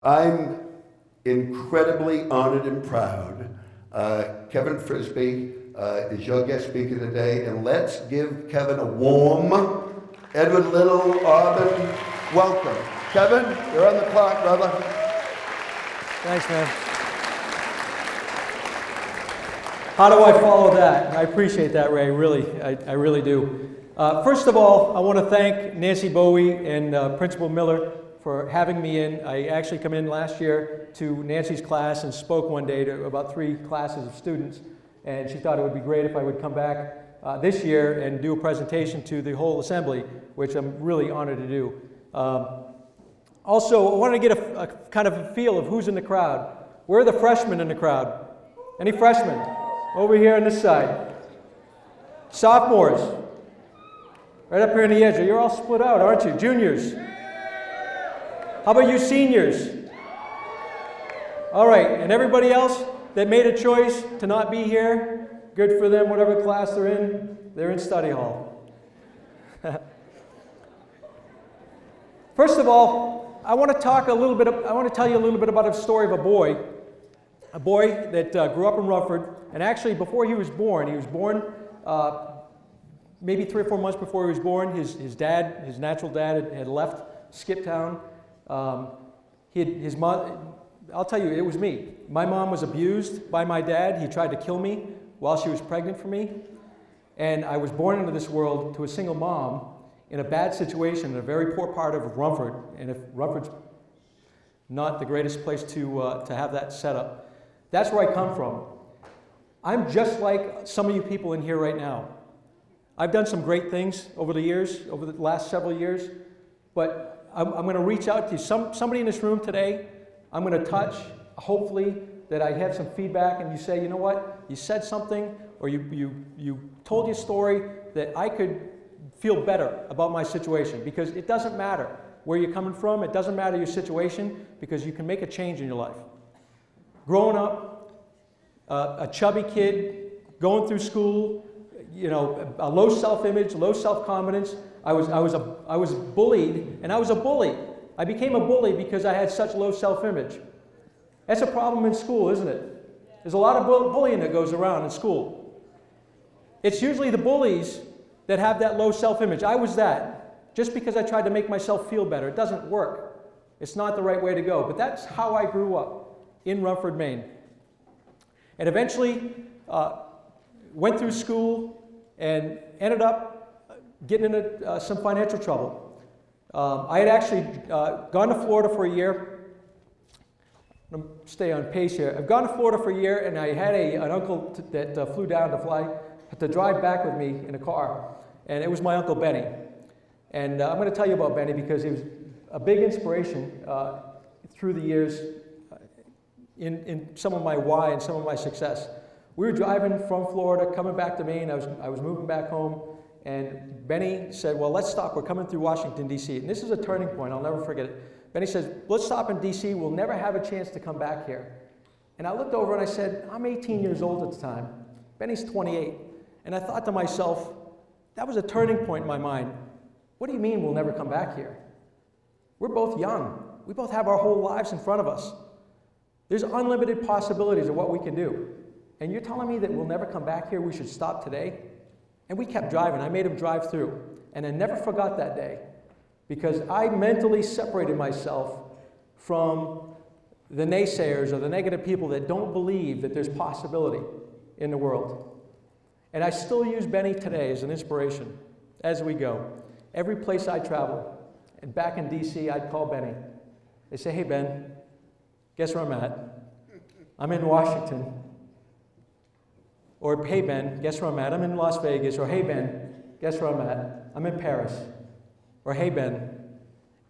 I'm incredibly honored and proud. Kevin Frisbie is your guest speaker today, and let's give Kevin a warm Edward Little, Auburn welcome. Kevin, you're on the clock, brother. Thanks, man. How do I follow that? I appreciate that, Ray, really. I really do. First of all, I want to thank Nancy Bowie and Principal Miller for having me in. I actually come in last year to Nancy's class and spoke one day to about 3 classes of students, and she thought it would be great if I would come back this year and do a presentation to the whole assembly, which I'm really honored to do. Also, I wanted to get a kind of a feel of who's in the crowd. Where are the freshmen in the crowd? Any freshmen? Over here on this side. Sophomores? Right up here on the edge. You're all split out, aren't you? Juniors? How about you seniors? All right, and everybody else that made a choice to not be here, good for them, whatever class they're in study hall. First of all, I want to tell you a little bit about a story of a boy that grew up in Rumford, and actually before he was born maybe 3 or 4 months before he was born, his natural dad had left, skipped town. His mom, I'll tell you, it was me. My mom was abused by my dad. He tried to kill me while she was pregnant for me. And I was born into this world to a single mom in a bad situation in a very poor part of Rumford. And if Rumford's not the greatest place to have that set up, that's where I come from. I'm just like some of you people in here right now. I've done some great things over the years, over the last several years, but I'm going to reach out to you. Somebody in this room today, I'm going to touch, hopefully, that I have some feedback and you say, you know what, you said something or you told your story that I could feel better about my situation, because it doesn't matter where you're coming from, it doesn't matter your situation, because you can make a change in your life. Growing up, a chubby kid, going through school, you know, a low self-image, low self-confidence. I was bullied, and I was a bully. I became a bully because I had such low self-image. That's a problem in school, isn't it? There's a lot of bullying that goes around in school. It's usually the bullies that have that low self-image. I was that. Just because I tried to make myself feel better, it doesn't work. It's not the right way to go. But that's how I grew up in Rumford, Maine. And eventually went through school and ended up getting into some financial trouble. I had actually gone to Florida for a year. I'm going to stay on pace here. I've gone to Florida for a year, and I had an uncle that flew down to drive back with me in a car, and it was my Uncle Benny. And I'm going to tell you about Benny because he was a big inspiration through the years in some of my why and some of my success. We were driving from Florida, coming back to Maine. I was moving back home, and Benny said, well, let's stop. We're coming through Washington, D.C. And this is a turning point. I'll never forget it. Benny says, let's stop in D.C. We'll never have a chance to come back here. And I looked over and I said, I'm 18 years old at the time. Benny's 28. And I thought to myself, that was a turning point in my mind. What do you mean we'll never come back here? We're both young. We both have our whole lives in front of us. There's unlimited possibilities of what we can do. And you're telling me that we'll never come back here, we should stop today? And we kept driving. I made him drive through. And I never forgot that day, because I mentally separated myself from the naysayers or the negative people that don't believe that there's possibility in the world. And I still use Benny today as an inspiration as we go. Every place I travel, and back in D.C., I'd call Benny. They say, hey, Ben, guess where I'm at? I'm in Washington. Or, hey, Ben, guess where I'm at? I'm in Las Vegas. Or, hey, Ben, guess where I'm at? I'm in Paris. Or, hey, Ben.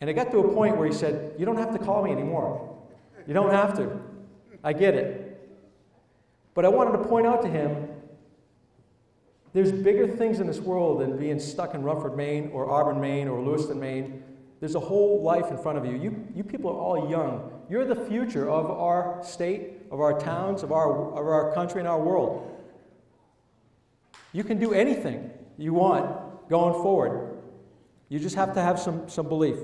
And it got to a point where he said, you don't have to call me anymore. You don't have to. I get it. But I wanted to point out to him, there's bigger things in this world than being stuck in Rumford, Maine, or Auburn, Maine, or Lewiston, Maine. There's a whole life in front of you. You people are all young. You're the future of our state, of our towns, of our country, and our world. You can do anything you want going forward. You just have to have some belief.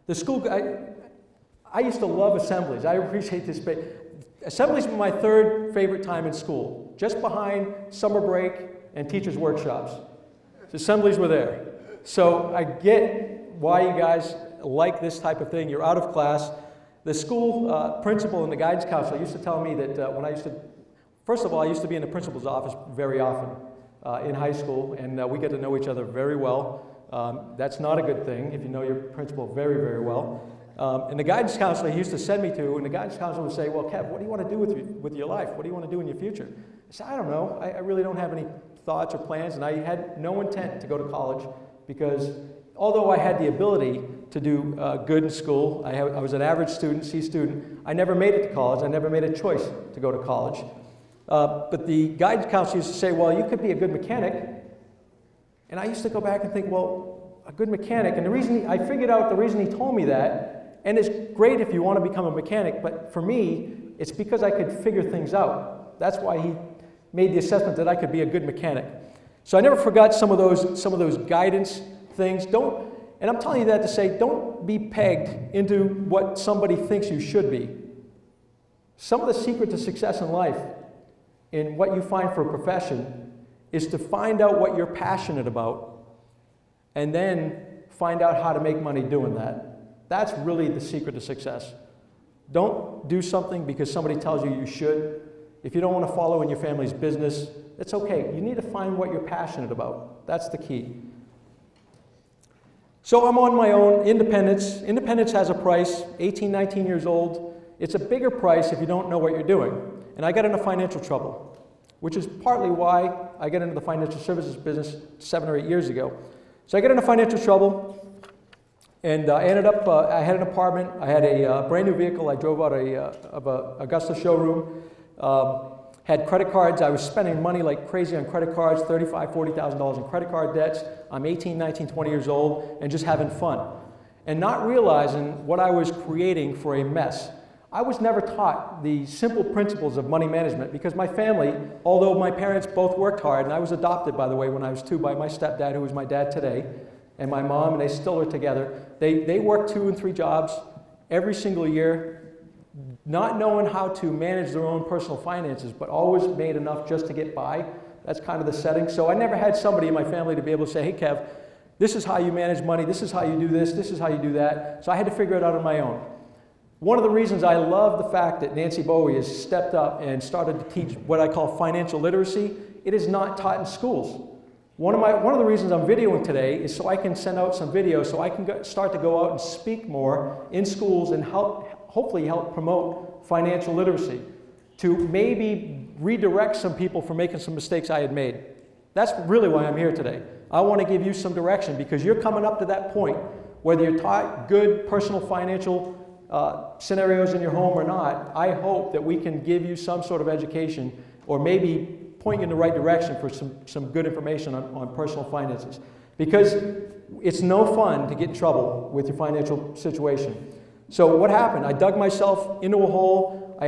The school, I used to love assemblies. I appreciate this. Assemblies were my third favorite time in school, just behind summer break and teachers' workshops. The assemblies were there. So I get why you guys like this type of thing. You're out of class. The school principal and the guidance counselor used to tell me that when I used to, first of all, I used to be in the principal's office very often in high school, and we get to know each other very well. That's not a good thing if you know your principal very, very well. And the guidance counselor he used to send me to, and the guidance counselor would say, well, Kev, what do you want to do with your life? What do you want to do in your future? I said, I don't know. I really don't have any thoughts or plans, and I had no intent to go to college because although I had the ability to do good in school, I was an average student, C student, I never made it to college. I never made a choice to go to college. But the guidance counselor used to say, well, you could be a good mechanic. And I used to go back and think, well, a good mechanic, and the reason I figured out the reason he told me that, and it's great if you want to become a mechanic, but for me, it's because I could figure things out. That's why he made the assessment that I could be a good mechanic. So I never forgot some of those guidance things. And I'm telling you that to say, don't be pegged into what somebody thinks you should be. Some of the secret to success in life, in what you find for a profession, is to find out what you're passionate about and then find out how to make money doing that. That's really the secret to success. Don't do something because somebody tells you you should. If you don't want to follow in your family's business, it's okay. You need to find what you're passionate about. That's the key. So I'm on my own, independence. Independence has a price, 18, 19 years old. It's a bigger price if you don't know what you're doing. And I got into financial trouble, which is partly why I got into the financial services business 7 or 8 years ago. So I got into financial trouble, and I ended up, I had an apartment, I had a brand new vehicle, I drove out of a Augusta showroom, had credit cards, I was spending money like crazy on credit cards, $35,000, $40,000 in credit card debts. I'm 18, 19, 20 years old, and just having fun. And not realizing what I was creating for a mess. I was never taught the simple principles of money management because my family, although my parents both worked hard, and I was adopted, by the way, when I was 2 by my stepdad, who was my dad today, and my mom, and they still are together. They worked 2 and 3 jobs every single year, not knowing how to manage their own personal finances, but always made enough just to get by. That's kind of the setting. So I never had somebody in my family to be able to say, hey, Kev, this is how you manage money, this is how you do this is how you do that. So I had to figure it out on my own. One of the reasons I love the fact that Nancy Bowie has stepped up and started to teach what I call financial literacy, it is not taught in schools. One of the reasons I'm videoing today is so I can send out some videos so I can start to go out and speak more in schools and hopefully help promote financial literacy to maybe redirect some people from making some mistakes I had made. That's really why I'm here today. I want to give you some direction because you're coming up to that point, whether you're taught good personal financial scenarios in your home or not. I hope that we can give you some sort of education or maybe point you in the right direction for some good information on personal finances. Because it's no fun to get in trouble with your financial situation. So what happened? I dug myself into a hole. I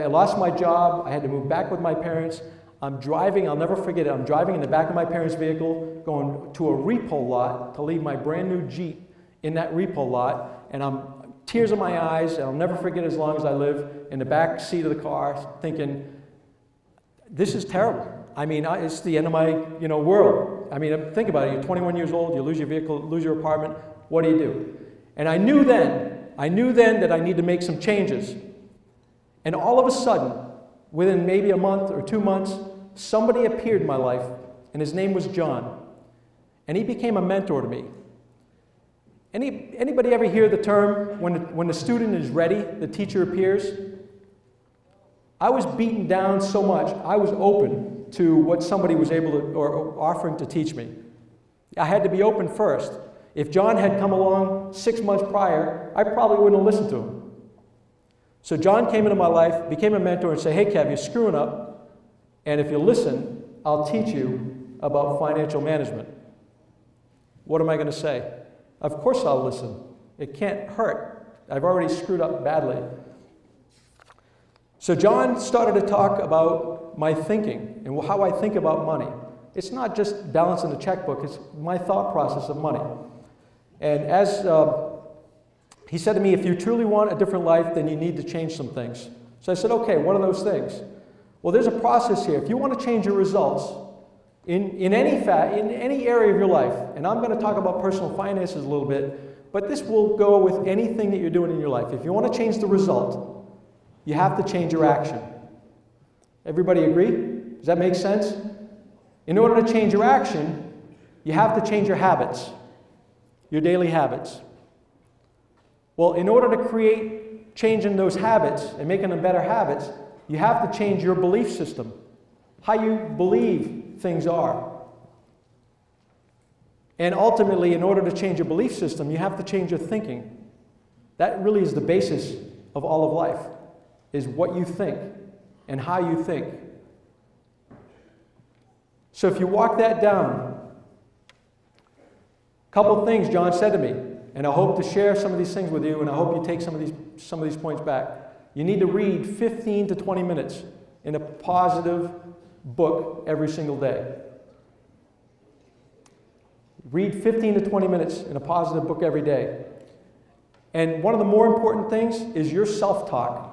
lost my job. I had to move back with my parents. I'm driving, I'll never forget it, I'm driving in the back of my parents' vehicle, going to a repo lot to leave my brand new Jeep in that repo lot, and I'm tears in my eyes, and I'll never forget as long as I live, in the back seat of the car, thinking, this is terrible. I mean, it's the end of my world. I mean, think about it. You're 21 years old, you lose your vehicle, lose your apartment. What do? And I knew then that I need to make some changes. And all of a sudden, within maybe a month or 2 months, somebody appeared in my life, and his name was John. And he became a mentor to me. Anybody ever hear the term, when the student is ready, the teacher appears? I was beaten down so much, I was open to what somebody was able to, or offering to teach me. I had to be open first. If John had come along 6 months prior, I probably wouldn't have listened to him. So John came into my life, became a mentor, and said, hey Kev, you're screwing up, and if you listen, I'll teach you about financial management. What am I going to say? Of course I'll listen. It can't hurt. I've already screwed up badly. So John started to talk about my thinking and how I think about money. It's not just balancing the checkbook, it's my thought process of money. And as he said to me, if you truly want a different life, then you need to change some things. So I said, okay, what are those things? Well, there's a process here. If you want to change your results in any area of your life, and I'm going to talk about personal finances a little bit, but this will go with anything that you're doing in your life. If you want to change the result, you have to change your action. Everybody agree? Does that make sense? In order to change your action, you have to change your habits, your daily habits. Well, in order to create change in those habits and making them better habits, you have to change your belief system, how you believe things are. And ultimately, in order to change your belief system, you have to change your thinking. That really is the basis of all of life, is what you think and how you think. So if you walk that down, a couple things John said to me, and I hope to share some of these things with you, and I hope you take some of these points back. You need to read 15 to 20 minutes in a positive book every single day. Read 15 to 20 minutes in a positive book every day. And one of the more important things is your self-talk.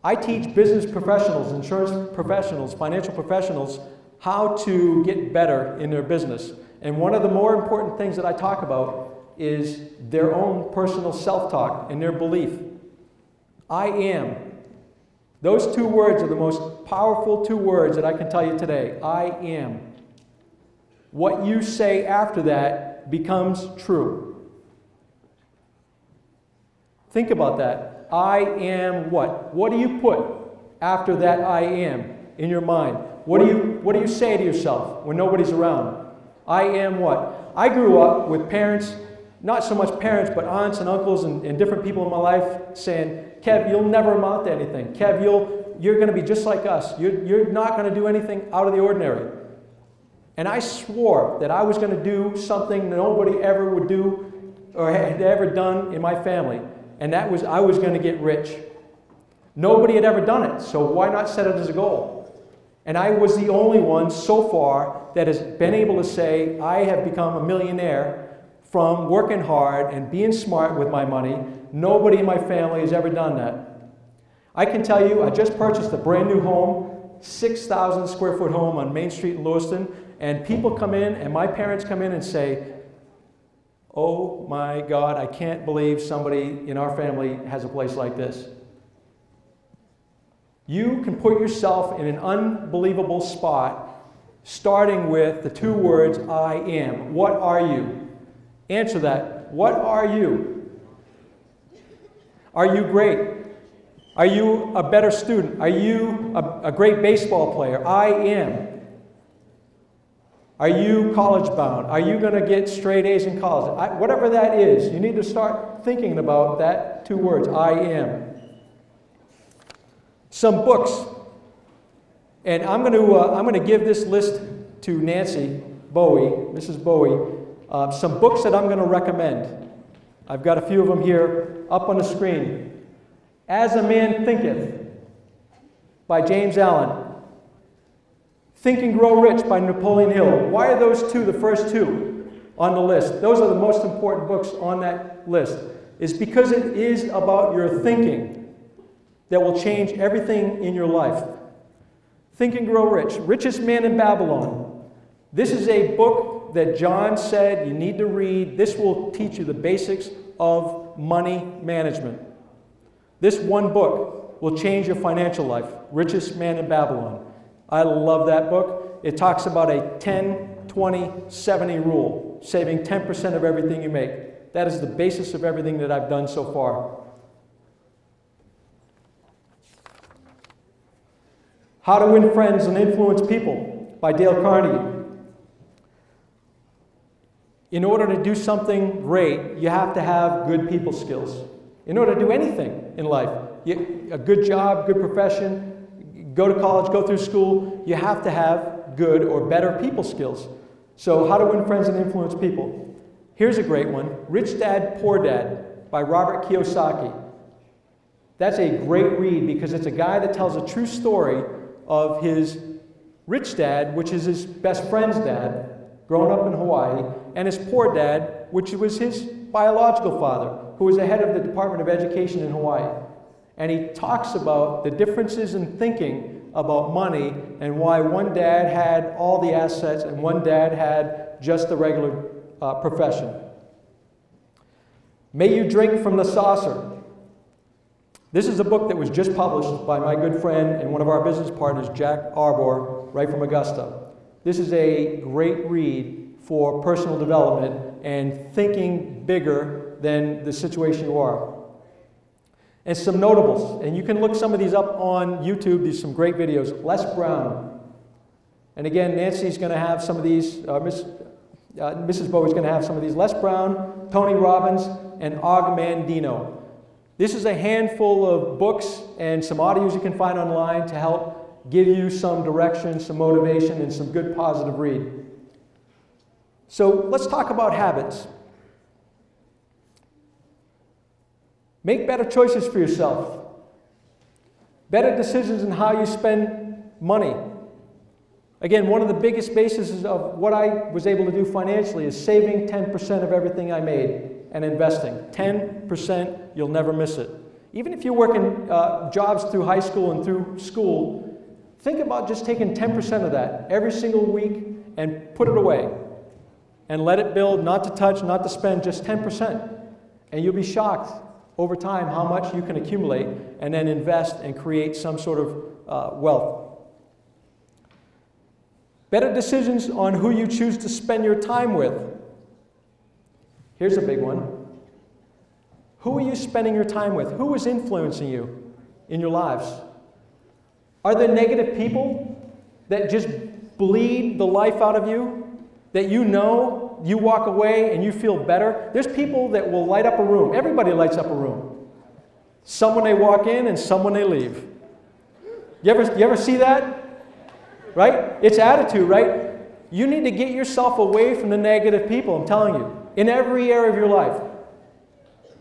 I teach business professionals, insurance professionals, financial professionals how to get better in their business. And one of the more important things that I talk about is their own personal self-talk and their belief. I am. Those two words are the most powerful two words that I can tell you today. I am. What you say after that becomes true. Think about that. I am what? What do you put after that I am in your mind? What do you say to yourself when nobody's around? I am what? I grew up with parents, not so much parents, but aunts and uncles and different people in my life saying, Kev, you'll never amount to anything. Kev, you're going to be just like us. You're not going to do anything out of the ordinary. And I swore that I was going to do something nobody ever would do or had ever done in my family. And that was, I was going to get rich. Nobody had ever done it, so why not set it as a goal? And I was the only one so far that has been able to say, I have become a millionaire from working hard and being smart with my money. Nobody in my family has ever done that. I can tell you, I just purchased a brand new home, 6,000 square foot home on Main Street in Lewiston, and people come in, and my parents come in and say, oh my God, I can't believe somebody in our family has a place like this. You can put yourself in an unbelievable spot, starting with the two words, I am. What are you? Answer that. What are you? Are you great? Are you a better student? Are you a great baseball player? I am. Are you college bound? Are you going to get straight A's in college? Whatever that is, you need to start thinking about that two words, I am. Some books, and I'm going to give this list to Nancy Bowie, Mrs. Bowie, some books that I'm going to recommend. I've got a few of them here up on the screen. As a Man Thinketh by James Allen. Think and Grow Rich by Napoleon Hill. Why are those two the first two on the list? Those are the most important books on that list. It's because it is about your thinking that will change everything in your life. Think and Grow Rich. Richest Man in Babylon. This is a book that John said you need to read. This will teach you the basics of money management. This one book will change your financial life. Richest Man in Babylon. I love that book. It talks about a 10-20-70 rule, saving 10% of everything you make. That is the basis of everything that I've done so far. How to Win Friends and Influence People by Dale Carnegie. In order to do something great, you have to have good people skills. In order to do anything in life, a good job, good profession, go to college, go through school, you have to have good or better people skills. So, How to Win Friends and Influence People. Here's a great one, Rich Dad, Poor Dad by Robert Kiyosaki. That's a great read because it's a guy that tells a true story of his rich dad, which is his best friend's dad, growing up in Hawaii, and his poor dad, which was his biological father, who was the head of the Department of Education in Hawaii. And he talks about the differences in thinking about money and why one dad had all the assets and one dad had just the regular profession. May You Drink from the Saucer. This is a book that was just published by my good friend and one of our business partners, Jack Arbor, right from Augusta. This is a great read for personal development and thinking bigger than the situation you are. And some notables, and you can look some of these up on YouTube. There's some great videos. Les Brown. And again, Nancy's going to have some of these, Mrs. Bowie's going to have some of these. Les Brown, Tony Robbins, and Og Mandino. This is a handful of books and some audios you can find online to help give you some direction, some motivation, and some good positive read. So let's talk about habits. Make better choices for yourself. Better decisions in how you spend money. Again, one of the biggest bases of what I was able to do financially is saving 10% of everything I made and investing. 10%, you'll never miss it. Even if you're working jobs through high school and through school, think about just taking 10% of that every single week and put it away. And let it build, not to touch, not to spend, just 10%. And you'll be shocked over time how much you can accumulate and then invest and create some sort of wealth. Better decisions on who you choose to spend your time with. Here's a big one. Who are you spending your time with? Who is influencing you in your lives? Are there negative people that just bleed the life out of you? That you know, you walk away and you feel better? There's people that will light up a room. Everybody lights up a room. Some when they walk in and some when they leave. You ever see that? Right? It's attitude, right? You need to get yourself away from the negative people, I'm telling you, in every area of your life.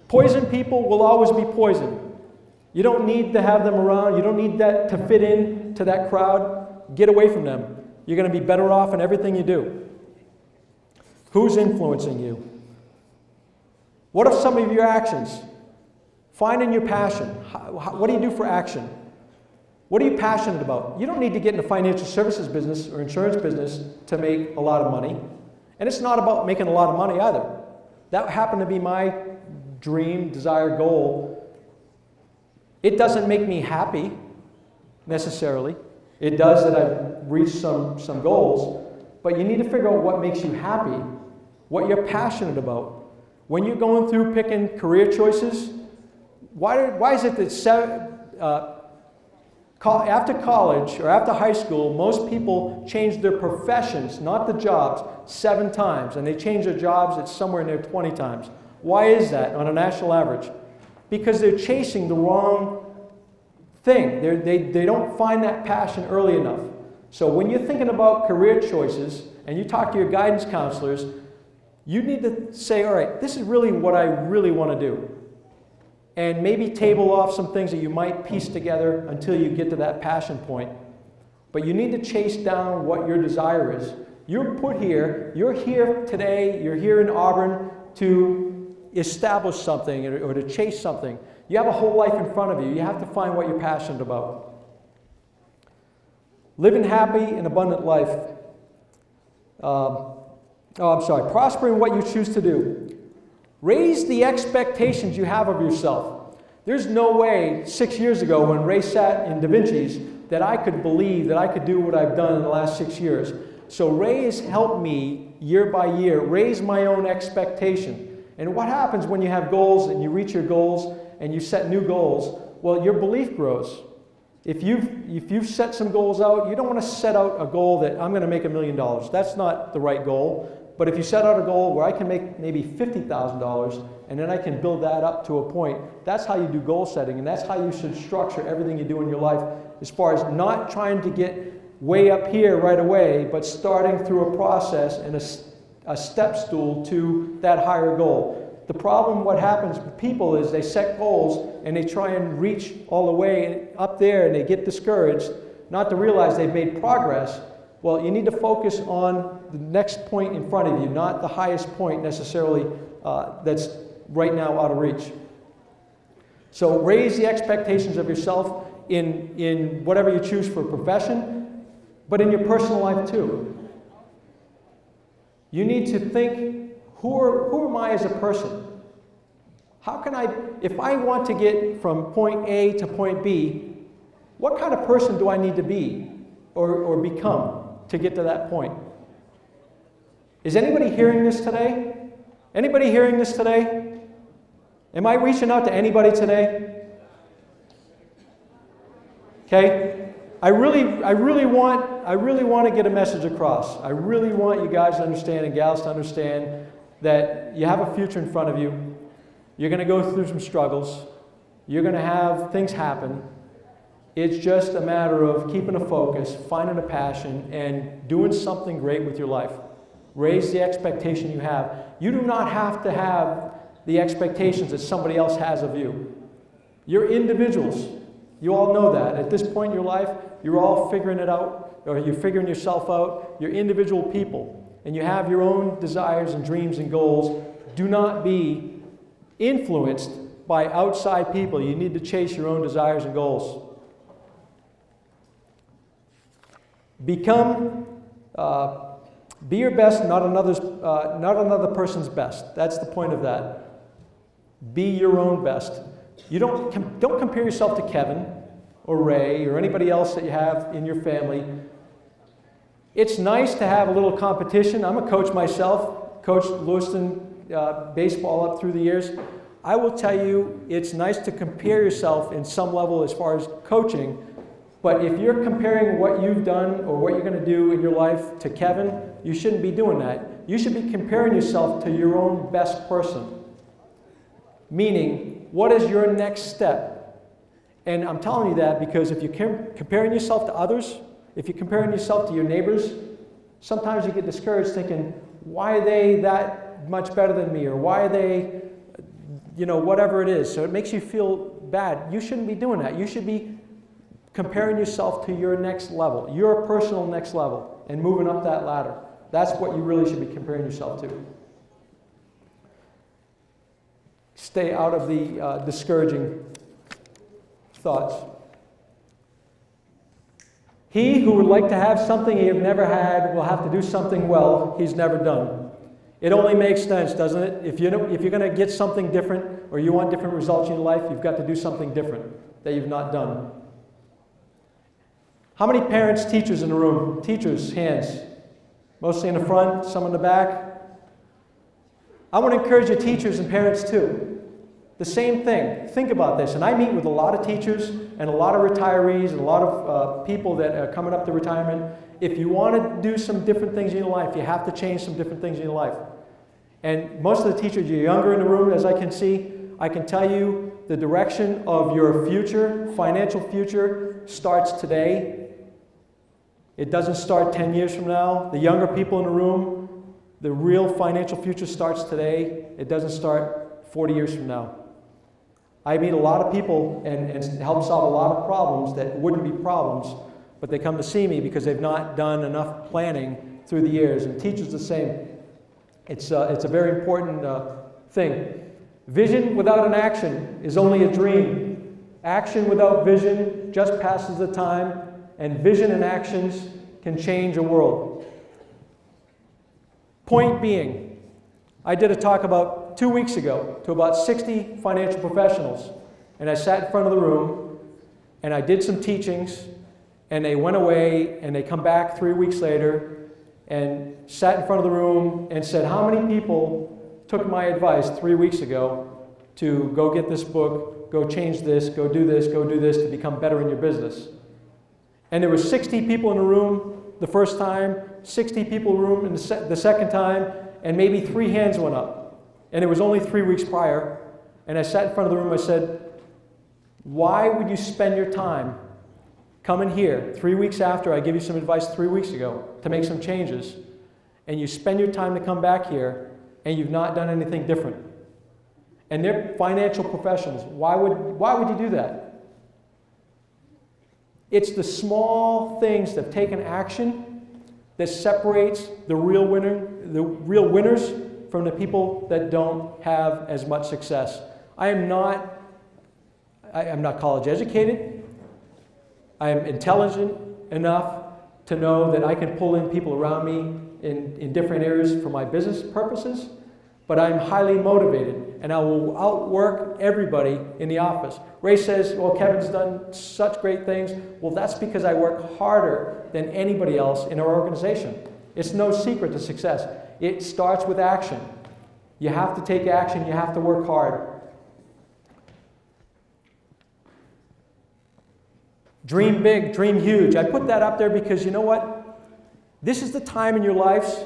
Poison people will always be poison. You don't need to have them around. You don't need that to fit in to that crowd. Get away from them. You're going to be better off in everything you do. Who's influencing you? What are some of your actions? Finding your passion. What do you do for action? What are you passionate about? You don't need to get in the financial services business or insurance business to make a lot of money. And it's not about making a lot of money either. That happened to be my dream, desire, goal. It doesn't make me happy, necessarily. It does that I've reached some goals. But you need to figure out what makes you happy, what you're passionate about. When you're going through picking career choices, why is it that after college or after high school, most people change their professions, not the jobs, 7 times, and they change their jobs at somewhere near 20 times. Why is that on a national average? Because they're chasing the wrong thing. They don't find that passion early enough. So when you're thinking about career choices and you talk to your guidance counselors, you need to say, all right, this is really what I really want to do. And maybe table off some things that you might piece together until you get to that passion point. But you need to chase down what your desire is. You're put here, you're here today, you're here in Auburn to establish something or to chase something. You have a whole life in front of you. You have to find what you're passionate about. Living happy and abundant life. Prosper in what you choose to do. Raise the expectations you have of yourself. There's no way 6 years ago when Ray sat in Da Vinci's that I could believe that I could do what I've done in the last 6 years. So Ray has helped me year by year raise my own expectation. And what happens when you have goals and you reach your goals and you set new goals? Well, your belief grows. If you've set some goals out, you don't want to set out a goal that I'm going to make $1 million. That's not the right goal. But if you set out a goal where I can make maybe $50,000 and then I can build that up to a point, that's how you do goal setting, and that's how you should structure everything you do in your life, as far as not trying to get way up here right away, but starting through a process and a step stool to that higher goal. The problem, what happens with people is they set goals and they try and reach all the way up there and they get discouraged, not to realize they've made progress. Well, you need to focus on the next point in front of you, not the highest point necessarily that's right now out of reach. So raise the expectations of yourself in whatever you choose for a profession, but in your personal life too. You need to think, who am I as a person? How can I, if I want to get from point A to point B, what kind of person do I need to be or become to get to that point? Is anybody hearing this today? Anybody hearing this today? Am I reaching out to anybody today? Okay? I really want to get a message across. I really want you guys to understand and gals to understand that you have a future in front of you. You're going to go through some struggles. You're going to have things happen. It's just a matter of keeping a focus, finding a passion, and doing something great with your life. Raise the expectation you have. You do not have to have the expectations that somebody else has of you. You're individuals. You all know that. At this point in your life, you're all figuring it out, or you're figuring yourself out. You're individual people, and you have your own desires and dreams and goals. Do not be influenced by outside people. You need to chase your own desires and goals. Be your best, not another person's best. That's the point of that. Be your own best. You don't compare yourself to Kevin or Ray or anybody else that you have in your family. It's nice to have a little competition. I'm a coach myself, coached Lewiston baseball up through the years. I will tell you, it's nice to compare yourself in some level as far as coaching, but if you're comparing what you've done or what you're going to do in your life to Kevin, you shouldn't be doing that. You should be comparing yourself to your own best person. Meaning, what is your next step? And I'm telling you that because if you're comparing yourself to others, if you're comparing yourself to your neighbors, sometimes you get discouraged thinking, why are they that much better than me? Or why are they, whatever it is. So it makes you feel bad. You shouldn't be doing that. You should be comparing yourself to your next level, your personal next level, and moving up that ladder. That's what you really should be comparing yourself to. Stay out of the discouraging thoughts. He who would like to have something he have never had will have to do something well he's never done. It only makes sense, doesn't it? If you're going to get something different or you want different results in your life, you've got to do something different that you've not done. How many parents, teachers in the room? Teachers, hands. Mostly in the front, some in the back. I want to encourage your teachers and parents too. The same thing. Think about this. And I meet with a lot of teachers and a lot of retirees and a lot of people that are coming up to retirement. If you want to do some different things in your life, you have to change some different things in your life. And most of the teachers, you're younger in the room, as I can see, I can tell you the direction of your future, financial future, starts today. It doesn't start 10 years from now. The younger people in the room, the real financial future starts today. It doesn't start 40 years from now. I meet a lot of people and help solve a lot of problems that wouldn't be problems, but they come to see me because they've not done enough planning through the years. And teachers the same. It's a very important thing. Vision without an action is only a dream. Action without vision just passes the time, and vision and actions can change a world. Point being, I did a talk about 2 weeks ago to about 60 financial professionals, and I sat in front of the room, and I did some teachings, and they went away, and they come back 3 weeks later, and sat in front of the room and said, how many people took my advice 3 weeks ago to go get this book, go change this, go do this to become better in your business? And there were 60 people in the room the first time, 60 people in the room the second time, and maybe 3 hands went up. And it was only 3 weeks prior. And I sat in front of the room, I said, why would you spend your time coming here 3 weeks after I give you some advice 3 weeks ago to make some changes, and you spend your time to come back here, and you've not done anything different? And they're financial professionals. Why would you do that? It's the small things that have taken action that separates the real winners from the people that don't have as much success. I am not college educated. I am intelligent enough to know that I can pull in people around me in different areas for my business purposes, but I'm highly motivated, and I will outwork everybody in the office. Ray says, well, Kevin's done such great things. Well, that's because I work harder than anybody else in our organization. It's no secret to success. It starts with action. You have to take action. You have to work hard. Dream big, dream huge. I put that up there because you know what? This is the time in your lives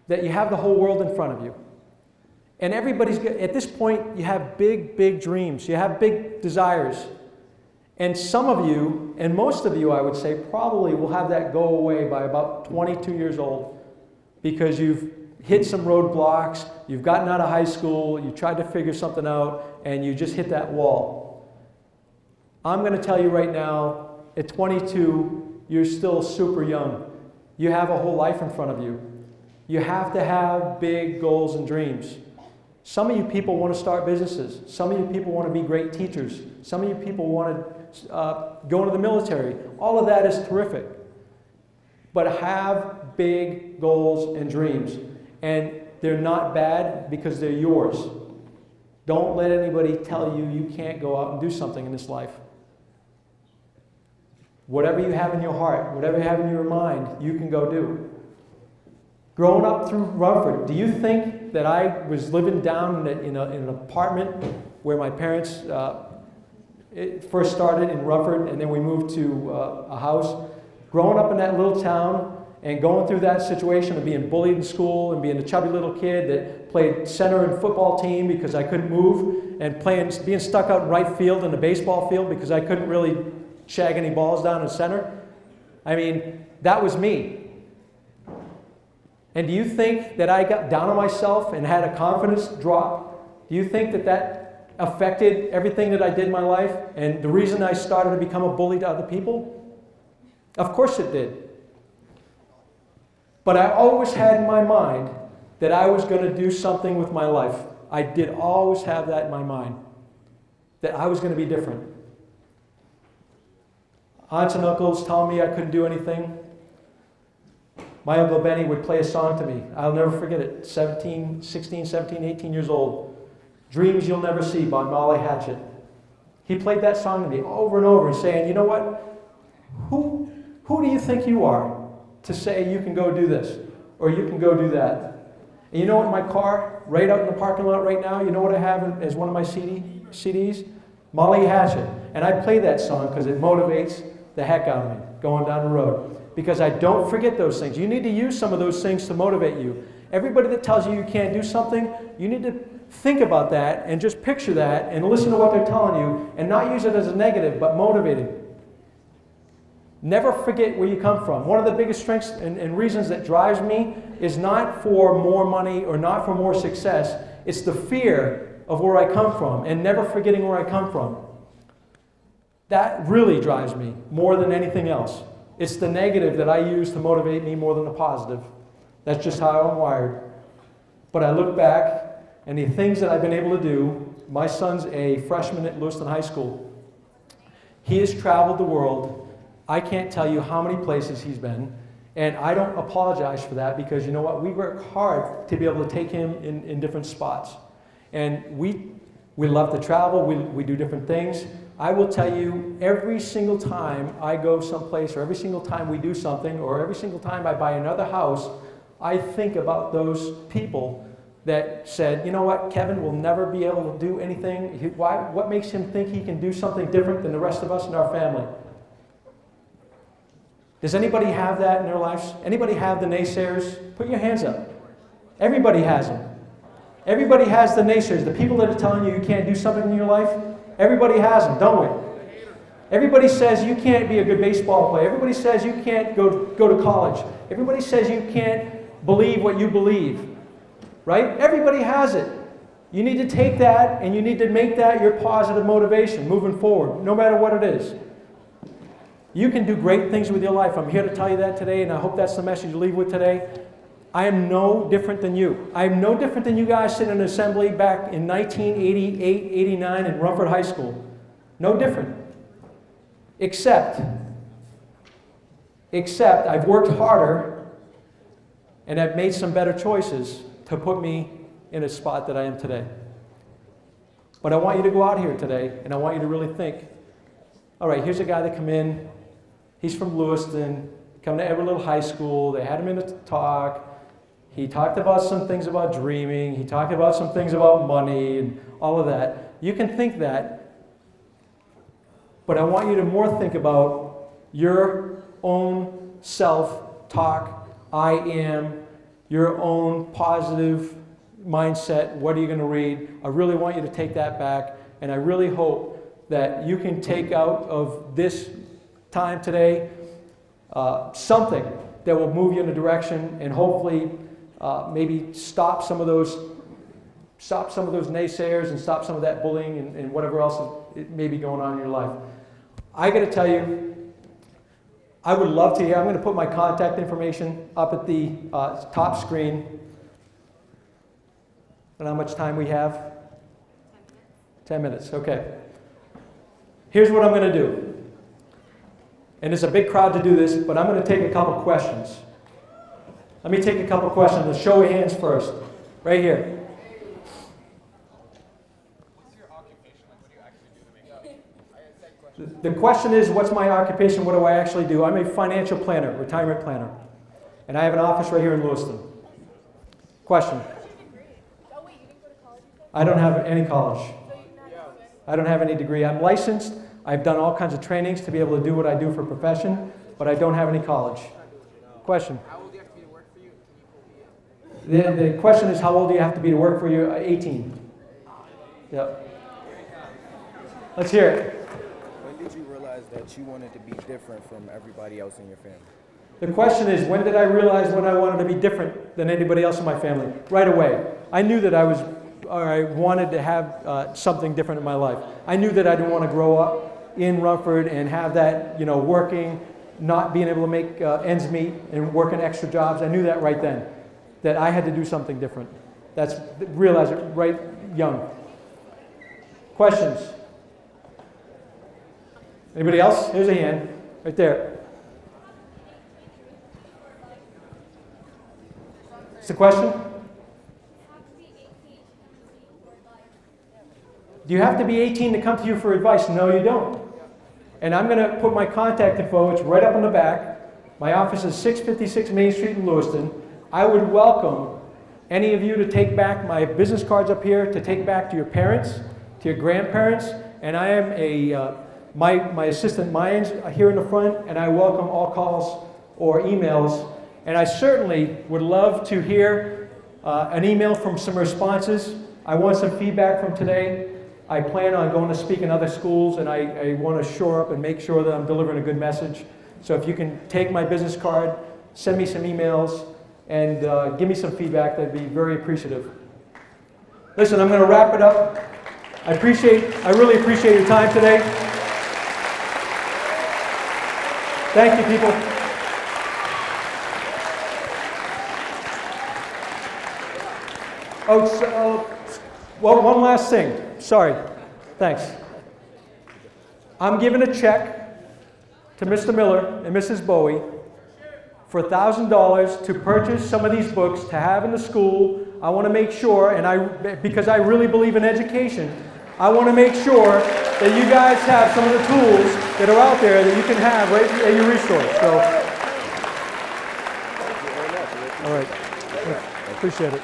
that you have the whole world in front of you. And everybody's, at this point, you have big, big dreams. You have big desires. And some of you, and most of you, I would say, probably will have that go away by about 22 years old because you've hit some roadblocks, you've gotten out of high school, you tried to figure something out, and you just hit that wall. I'm going to tell you right now, at 22, you're still super young. You have a whole life in front of you. You have to have big goals and dreams. Some of you people want to start businesses. Some of you people want to be great teachers. Some of you people want to go into the military. All of that is terrific. But have big goals and dreams. And they're not bad because they're yours. Don't let anybody tell you you can't go out and do something in this life. Whatever you have in your heart, whatever you have in your mind, you can go do. Growing up through Rumford, do you think that I was living down in an apartment where my parents first started in Rumford and then we moved to a house? Growing up in that little town and going through that situation of being bullied in school and being a chubby little kid that played center in football team because I couldn't move, and being stuck out in right field in the baseball field because I couldn't really shag any balls down in center. I mean, that was me. And do you think that I got down on myself and had a confidence drop? Do you think that that affected everything that I did in my life and the reason I started to become a bully to other people? Of course it did. But I always had in my mind that I was going to do something with my life. I did always have that in my mind, that I was going to be different. Aunts and uncles telling me I couldn't do anything. My Uncle Benny would play a song to me. I'll never forget it. 16, 17, 18 years old. Dreams You'll Never See by Molly Hatchet. He played that song to me over and over and saying, you know what? Who do you think you are to say you can go do this or you can go do that? And you know what, in my car, right out in the parking lot right now, you know what I have as one of my CDs? Molly Hatchet. And I play that song because it motivates the heck out of me going down the road. Because I don't forget those things. You need to use some of those things to motivate you. Everybody that tells you you can't do something, you need to think about that and just picture that and listen to what they're telling you and not use it as a negative, but motivated. Never forget where you come from. One of the biggest strengths and reasons that drives me is not for more money or not for more success. It's the fear of where I come from and never forgetting where I come from. That really drives me more than anything else. It's the negative that I use to motivate me more than the positive. That's just how I'm wired. But I look back, and the things that I've been able to do, my son's a freshman at Lewiston High School. He has traveled the world. I can't tell you how many places he's been, and I don't apologize for that because you know what? We work hard to be able to take him in different spots. And we love to travel, we do different things. I will tell you, every single time I go someplace, or every single time we do something, or every single time I buy another house, I think about those people that said, you know what, Kevin will never be able to do anything. What makes him think he can do something different than the rest of us in our family? Does anybody have that in their lives? Anybody have the naysayers? Put your hands up. Everybody has them. Everybody has the naysayers, the people that are telling you you can't do something in your life. Everybody has them, don't we? Everybody says you can't be a good baseball player. Everybody says you can't go to college. Everybody says you can't believe what you believe. Right? Everybody has it. You need to take that and you need to make that your positive motivation moving forward, no matter what it is. You can do great things with your life. I'm here to tell you that today, and I hope that's the message you leave with today. I am no different than you. I am no different than you guys sitting in an assembly back in 1988, 89 in Rumford High School. No different. Except I've worked harder and I've made some better choices to put me in a spot that I am today. But I want you to go out here today and I want you to really think, all right, here's a guy that come in, he's from Lewiston, come to Edward Little High School, they had him in a talk, he talked about some things about dreaming, he talked about some things about money and all of that. You can think that, but I want you to more think about your own self-talk, I am, your own positive mindset, what are you going to read? I really want you to take that back, and I really hope that you can take out of this time today something that will move you in a direction and hopefully maybe stop some of those naysayers and stop some of that bullying and whatever else may be going on in your life. I got to tell you, I would love to hear. I'm going to put my contact information up at the top screen. And how much time we have? 10 minutes. Okay. Here's what I'm going to do. And it's a big crowd to do this, but I'm going to take a couple questions. Let me take a couple questions. Let's show of hands first. Right here. What's your occupation? Like, what do you actually do to make money? The question is, what's my occupation? What do I actually do? I'm a financial planner, retirement planner. And I have an office right here in Lewiston. Question. I don't have any college. I don't have any degree. I'm licensed. I've done all kinds of trainings to be able to do what I do for a profession, but I don't have any college. Question. How old do you have to be to work for you? Can you pull me in? The question is, how old do you have to be to work for you? 18. Yep. Let's hear it. When did you realize that you wanted to be different from everybody else in your family? The question is, when did I realize when I wanted to be different than anybody else in my family? Right away. I knew that I wanted to have something different in my life. I knew that I didn't want to grow up in Rumford and have that, working, not being able to make ends meet and working extra jobs. I knew that right then, that I had to do something different. Realized it right young. Questions? Anybody else? Here's a hand, right there. What's the question? Do you have to be 18 to come to you for advice? No, you don't. And I'm going to put my contact info, it's right up on the back. My office is 656 Main Street in Lewiston. I would welcome any of you to take back my business cards up here, to take back to your parents, to your grandparents. And I am my assistant Mayans here in the front, and I welcome all calls or emails. And I certainly would love to hear an email from some responses. I want some feedback from today. I plan on going to speak in other schools, and I want to shore up and make sure that I'm delivering a good message. So if you can take my business card, send me some emails, and give me some feedback, that'd be very appreciative. Listen, I'm going to wrap it up. I really appreciate your time today. Thank you, people. Well, one last thing. Sorry. Thanks. I'm giving a check to Mr. Miller and Mrs. Bowie for $1,000 to purchase some of these books to have in the school. I want to make sure, because I really believe in education, I want to make sure that you guys have some of the tools that are out there that you can have right at your resource. So, all right. Appreciate it.